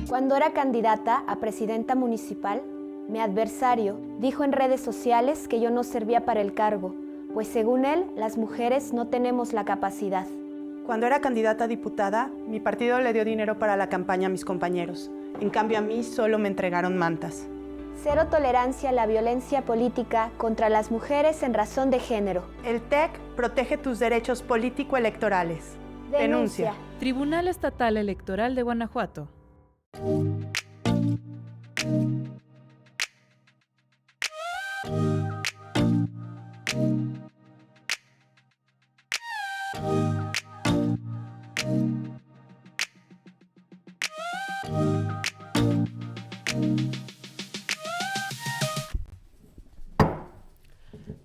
Cuando era candidata a presidenta municipal, mi adversario dijo en redes sociales que yo no servía para el cargo, pues según él, las mujeres no tenemos la capacidad. Cuando era candidata a diputada, mi partido le dio dinero para la campaña a mis compañeros. En cambio, a mí solo me entregaron mantas. Cero tolerancia a la violencia política contra las mujeres en razón de género. El TEC protege tus derechos político-electorales. Denuncia. Tribunal Estatal Electoral de Guanajuato.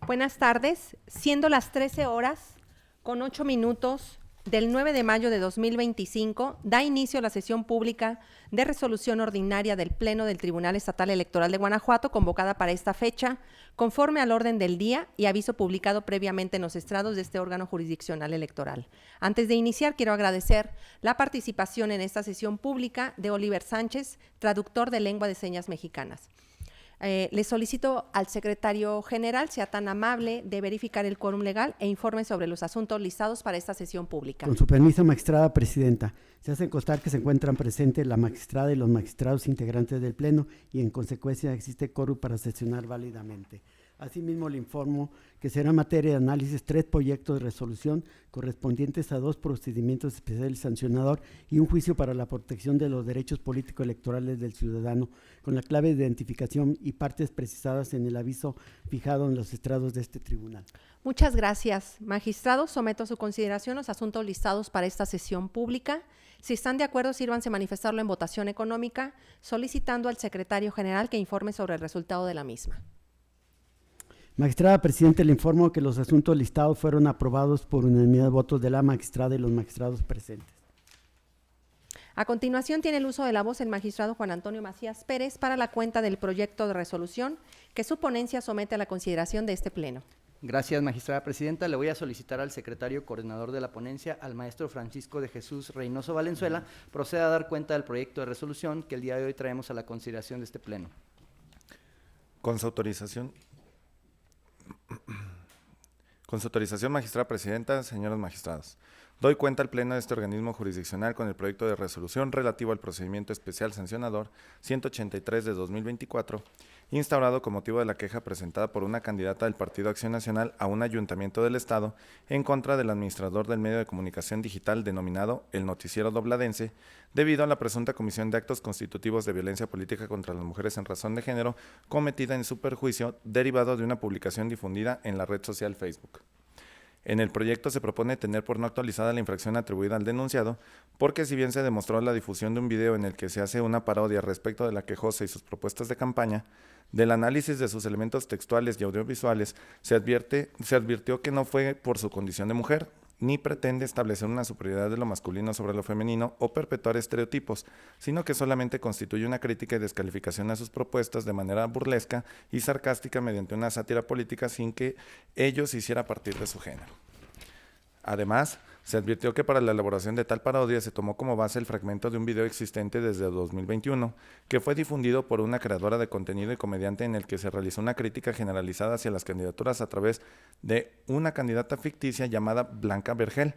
Buenas tardes, siendo las 13 horas con 8 minutos del 9 de mayo de 2025, da inicio la sesión pública de resolución ordinaria del Pleno del Tribunal Estatal Electoral de Guanajuato, convocada para esta fecha, conforme al orden del día y aviso publicado previamente en los estrados de este órgano jurisdiccional electoral. Antes de iniciar, quiero agradecer la participación en esta sesión pública de Oliver Sánchez, traductor de lengua de señas mexicanas. Le solicito al secretario general sea tan amable de verificar el quórum legal e informe sobre los asuntos listados para esta sesión pública. Con su permiso, magistrada presidenta, se hace constar que se encuentran presentes la magistrada y los magistrados integrantes del Pleno y en consecuencia existe quórum para sesionar válidamente. Asimismo, le informo que será materia de análisis 3 proyectos de resolución correspondientes a 2 procedimientos especiales sancionador y un juicio para la protección de los derechos político-electorales del ciudadano, con la clave de identificación y partes precisadas en el aviso fijado en los estrados de este tribunal. Muchas gracias, magistrado. Someto a su consideración los asuntos listados para esta sesión pública. Si están de acuerdo, sírvanse manifestarlo en votación económica, solicitando al secretario general que informe sobre el resultado de la misma. Magistrada presidente, le informo que los asuntos listados fueron aprobados por unanimidad de votos de la magistrada y los magistrados presentes. A continuación, tiene el uso de la voz el magistrado Juan Antonio Macías Pérez para la cuenta del proyecto de resolución que su ponencia somete a la consideración de este Pleno. Gracias, magistrada presidenta. Le voy a solicitar al secretario coordinador de la ponencia, al maestro Francisco de Jesús Reynoso Valenzuela, proceda a dar cuenta del proyecto de resolución que el día de hoy traemos a la consideración de este Pleno. Con su autorización, magistrada presidenta, señores magistrados, doy cuenta al Pleno de este organismo jurisdiccional con el proyecto de resolución relativo al procedimiento especial sancionador 183 de 2024, instaurado con motivo de la queja presentada por una candidata del Partido Acción Nacional a un ayuntamiento del Estado en contra del administrador del medio de comunicación digital denominado El Noticiero Dobladense, debido a la presunta comisión de actos constitutivos de violencia política contra las mujeres en razón de género cometida en su perjuicio derivado de una publicación difundida en la red social Facebook. En el proyecto se propone tener por no actualizada la infracción atribuida al denunciado, porque si bien se demostró la difusión de un video en el que se hace una parodia respecto de la quejosa y sus propuestas de campaña, del análisis de sus elementos textuales y audiovisuales se advirtió que no fue por su condición de mujer, ni pretende establecer una superioridad de lo masculino sobre lo femenino o perpetuar estereotipos, sino que solamente constituye una crítica y descalificación a sus propuestas de manera burlesca y sarcástica mediante una sátira política sin que ello se hiciera a partir de su género. Además, se advirtió que para la elaboración de tal parodia se tomó como base el fragmento de un video existente desde 2021, que fue difundido por una creadora de contenido y comediante en el que se realizó una crítica generalizada hacia las candidaturas a través de una candidata ficticia llamada Blanca Vergel.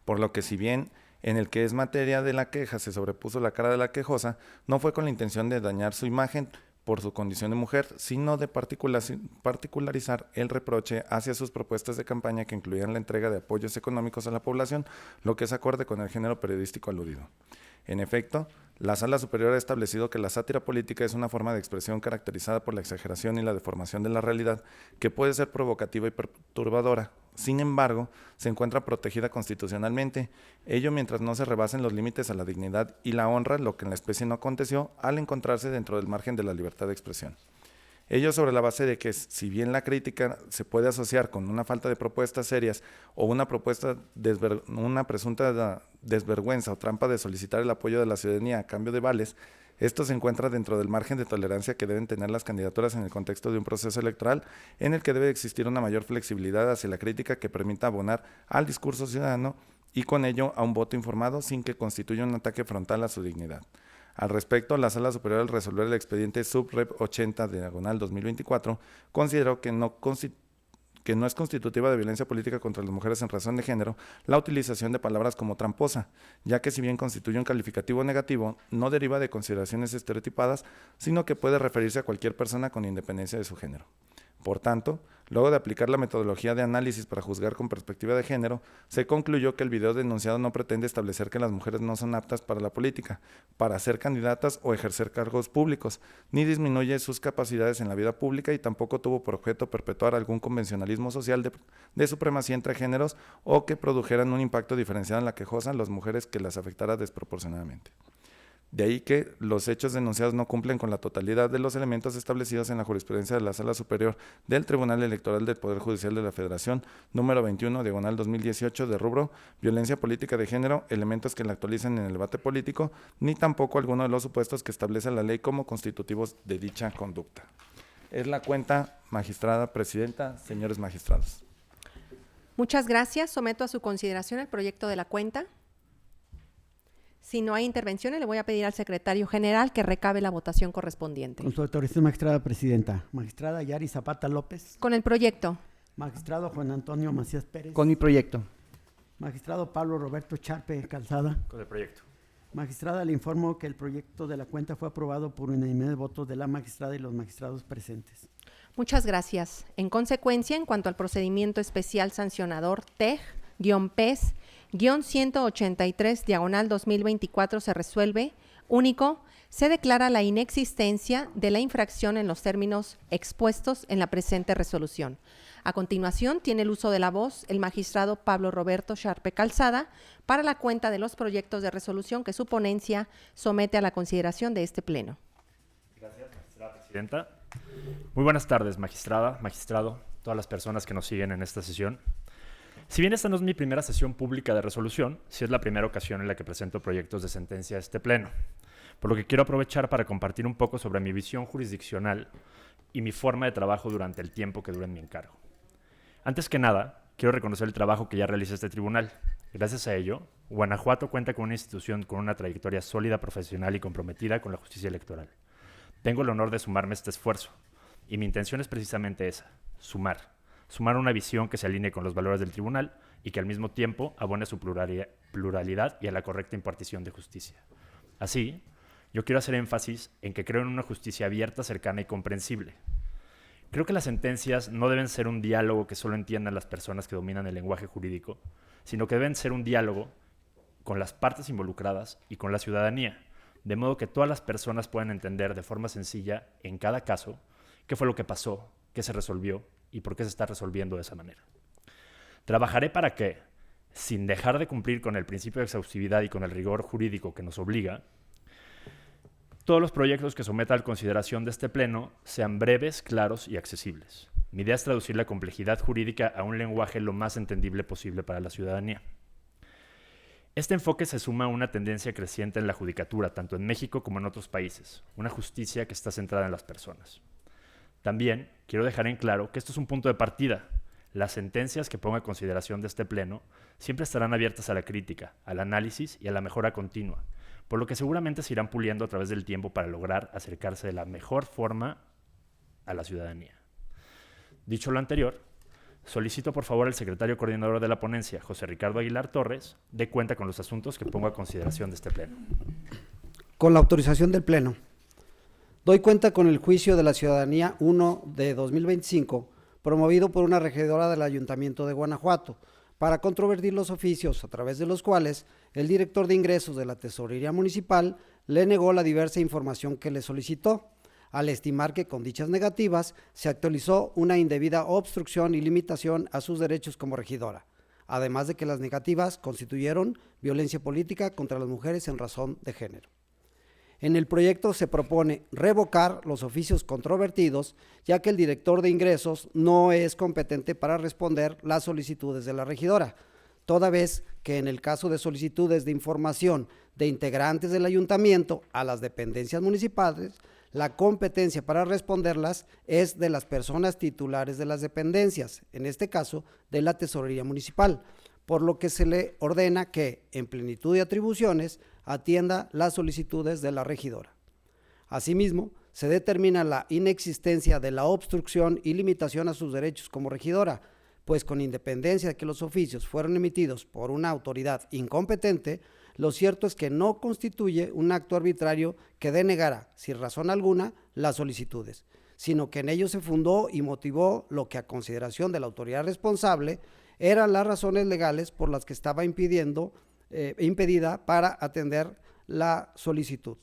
Por lo que si bien en el que es materia de la queja se sobrepuso la cara de la quejosa, no fue con la intención de dañar su imagen por su condición de mujer, sino de particularizar el reproche hacia sus propuestas de campaña que incluían la entrega de apoyos económicos a la población, lo que es acorde con el género periodístico aludido. En efecto, La Sala Superior ha establecido que la sátira política es una forma de expresión caracterizada por la exageración y la deformación de la realidad que puede ser provocativa y perturbadora. Sin embargo, se encuentra protegida constitucionalmente, ello mientras no se rebasen los límites a la dignidad y la honra, lo que en la especie no aconteció al encontrarse dentro del margen de la libertad de expresión. Ello sobre la base de que, si bien la crítica se puede asociar con una falta de propuestas serias o una presunta desvergüenza o trampa de solicitar el apoyo de la ciudadanía a cambio de vales, esto se encuentra dentro del margen de tolerancia que deben tener las candidaturas en el contexto de un proceso electoral en el que debe existir una mayor flexibilidad hacia la crítica que permita abonar al discurso ciudadano y con ello a un voto informado sin que constituya un ataque frontal a su dignidad. Al respecto, la Sala Superior, al resolver el expediente Subrep 80/2024, consideró que no es constitutiva de violencia política contra las mujeres en razón de género la utilización de palabras como tramposa, ya que si bien constituye un calificativo negativo, no deriva de consideraciones estereotipadas, sino que puede referirse a cualquier persona con independencia de su género. Por tanto, luego de aplicar la metodología de análisis para juzgar con perspectiva de género, se concluyó que el video denunciado no pretende establecer que las mujeres no son aptas para la política, para ser candidatas o ejercer cargos públicos, ni disminuye sus capacidades en la vida pública y tampoco tuvo por objeto perpetuar algún convencionalismo social de supremacía entre géneros o que produjeran un impacto diferenciado en la quejosa a las mujeres que las afectara desproporcionadamente. De ahí que los hechos denunciados no cumplen con la totalidad de los elementos establecidos en la jurisprudencia de la Sala Superior del Tribunal Electoral del Poder Judicial de la Federación, número 21/2018, de rubro violencia política de género, elementos que la actualizan en el debate político, ni tampoco alguno de los supuestos que establece la ley como constitutivos de dicha conducta. Es la cuenta, magistrada presidenta, señores magistrados. Muchas gracias. Someto a su consideración el proyecto de la cuenta. Si no hay intervenciones, le voy a pedir al secretario general que recabe la votación correspondiente. Con su autorización, magistrada presidenta. Magistrada Yari Zapata López. Con el proyecto. Magistrado Juan Antonio Macías Pérez. Con mi proyecto. Magistrado Pablo Roberto Charpe Calzada. Con el proyecto. Magistrada, le informo que el proyecto de la cuenta fue aprobado por unanimidad de votos de la magistrada y los magistrados presentes. Muchas gracias. En consecuencia, en cuanto al procedimiento especial sancionador TEG-PES-183/2024 se resuelve, único, se declara la inexistencia de la infracción en los términos expuestos en la presente resolución. A continuación, tiene el uso de la voz el magistrado Pablo Roberto Charpe Calzada para la cuenta de los proyectos de resolución que su ponencia somete a la consideración de este Pleno. Gracias, magistrada presidenta. Muy buenas tardes, magistrada, magistrado, todas las personas que nos siguen en esta sesión. Si bien esta no es mi primera sesión pública de resolución, sí es la primera ocasión en la que presento proyectos de sentencia a este Pleno, por lo que quiero aprovechar para compartir un poco sobre mi visión jurisdiccional y mi forma de trabajo durante el tiempo que dura en mi encargo. Antes que nada, quiero reconocer el trabajo que ya realiza este tribunal. Gracias a ello, Guanajuato cuenta con una institución con una trayectoria sólida, profesional y comprometida con la justicia electoral. Tengo el honor de sumarme a este esfuerzo, y mi intención es precisamente esa, sumar una visión que se alinee con los valores del tribunal y que al mismo tiempo abone su pluralidad y a la correcta impartición de justicia. Así, yo quiero hacer énfasis en que creo en una justicia abierta, cercana y comprensible. Creo que las sentencias no deben ser un diálogo que solo entiendan las personas que dominan el lenguaje jurídico, sino que deben ser un diálogo con las partes involucradas y con la ciudadanía, de modo que todas las personas puedan entender de forma sencilla, en cada caso, qué fue lo que pasó, qué se resolvió y por qué se está resolviendo de esa manera. Trabajaré para que, sin dejar de cumplir con el principio de exhaustividad y con el rigor jurídico que nos obliga, todos los proyectos que someta a la consideración de este Pleno sean breves, claros y accesibles. Mi idea es traducir la complejidad jurídica a un lenguaje lo más entendible posible para la ciudadanía. Este enfoque se suma a una tendencia creciente en la judicatura, tanto en México como en otros países, una justicia que está centrada en las personas. También quiero dejar en claro que esto es un punto de partida. Las sentencias que ponga a consideración de este Pleno siempre estarán abiertas a la crítica, al análisis y a la mejora continua, por lo que seguramente se irán puliendo a través del tiempo para lograr acercarse de la mejor forma a la ciudadanía. Dicho lo anterior, solicito por favor al secretario coordinador de la ponencia, José Ricardo Aguilar Torres, dé cuenta con los asuntos que pongo a consideración de este Pleno. Con la autorización del Pleno, doy cuenta con el juicio de la ciudadanía 1 de 2025, promovido por una regidora del Ayuntamiento de Guanajuato, para controvertir los oficios a través de los cuales el director de ingresos de la Tesorería Municipal le negó la diversa información que le solicitó, al estimar que con dichas negativas se actualizó una indebida obstrucción y limitación a sus derechos como regidora, además de que las negativas constituyeron violencia política contra las mujeres en razón de género. En el proyecto se propone revocar los oficios controvertidos, ya que el director de ingresos no es competente para responder las solicitudes de la regidora, toda vez que en el caso de solicitudes de información de integrantes del ayuntamiento a las dependencias municipales, la competencia para responderlas es de las personas titulares de las dependencias, en este caso de la Tesorería Municipal, por lo que se le ordena que, en plenitud de atribuciones, atienda las solicitudes de la regidora. Asimismo, se determina la inexistencia de la obstrucción y limitación a sus derechos como regidora, pues con independencia de que los oficios fueron emitidos por una autoridad incompetente, lo cierto es que no constituye un acto arbitrario que denegara, sin razón alguna, las solicitudes, sino que en ello se fundó y motivó lo que a consideración de la autoridad responsable eran las razones legales por las que estaba impedida para atender la solicitud.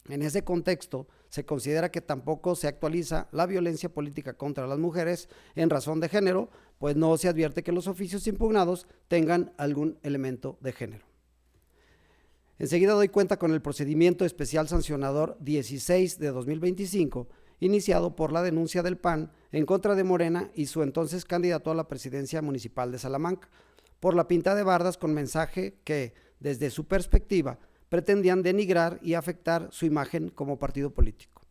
En ese contexto, se considera que tampoco se actualiza la violencia política contra las mujeres en razón de género, pues no se advierte que los oficios impugnados tengan algún elemento de género. Enseguida doy cuenta con el procedimiento especial sancionador 16 de 2025, iniciado por la denuncia del PAN en contra de Morena y su entonces candidato a la presidencia municipal de Salamanca, por la pinta de bardas con mensaje que, desde su perspectiva, pretendían denigrar y afectar su imagen como partido político.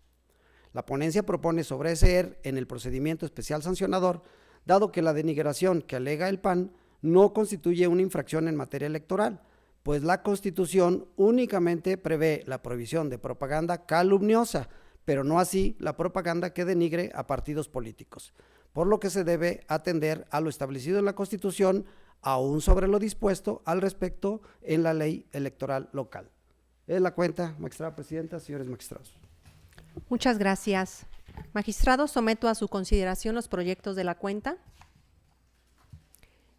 La ponencia propone sobreseer en el procedimiento especial sancionador, dado que la denigración que alega el PAN no constituye una infracción en materia electoral, pues la Constitución únicamente prevé la prohibición de propaganda calumniosa, pero no así la propaganda que denigre a partidos políticos, por lo que se debe atender a lo establecido en la Constitución, aún sobre lo dispuesto al respecto en la ley electoral local. Es la cuenta, magistrada presidenta, señores magistrados. Muchas gracias. Magistrado, someto a su consideración los proyectos de la cuenta.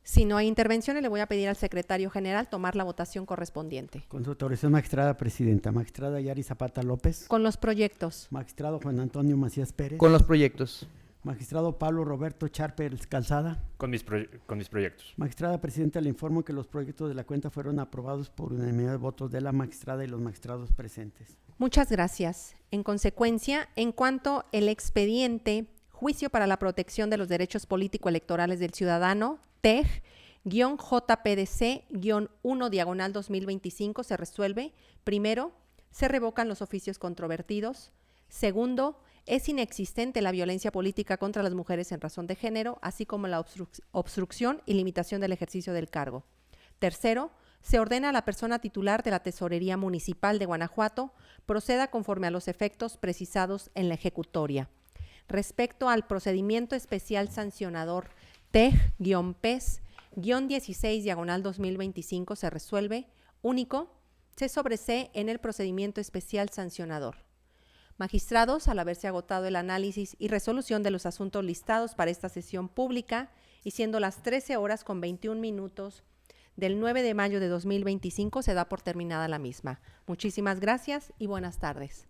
Si no hay intervenciones, le voy a pedir al secretario general tomar la votación correspondiente. Con su autorización, magistrada presidenta. Magistrada Yari Zapata López. Con los proyectos. Magistrado Juan Antonio Macías Pérez. Con los proyectos. Magistrado Pablo Roberto Charper Calzada. Con mis proyectos. Magistrada presidenta, le informo que los proyectos de la cuenta fueron aprobados por unanimidad de votos de la magistrada y los magistrados presentes. Muchas gracias. En consecuencia, en cuanto el expediente Juicio para la Protección de los Derechos Político-Electorales del Ciudadano, TEG-JPDC-1/2025 se resuelve, primero, se revocan los oficios controvertidos. Segundo, es inexistente la violencia política contra las mujeres en razón de género, así como la obstrucción y limitación del ejercicio del cargo. Tercero, se ordena a la persona titular de la Tesorería Municipal de Guanajuato proceda conforme a los efectos precisados en la ejecutoria. Respecto al procedimiento especial sancionador TEG-PES-16/2025 se resuelve, único, se sobresee en el procedimiento especial sancionador. Magistrados, al haberse agotado el análisis y resolución de los asuntos listados para esta sesión pública y siendo las 13:21 del 9 de mayo de 2025, se da por terminada la misma. Muchísimas gracias y buenas tardes.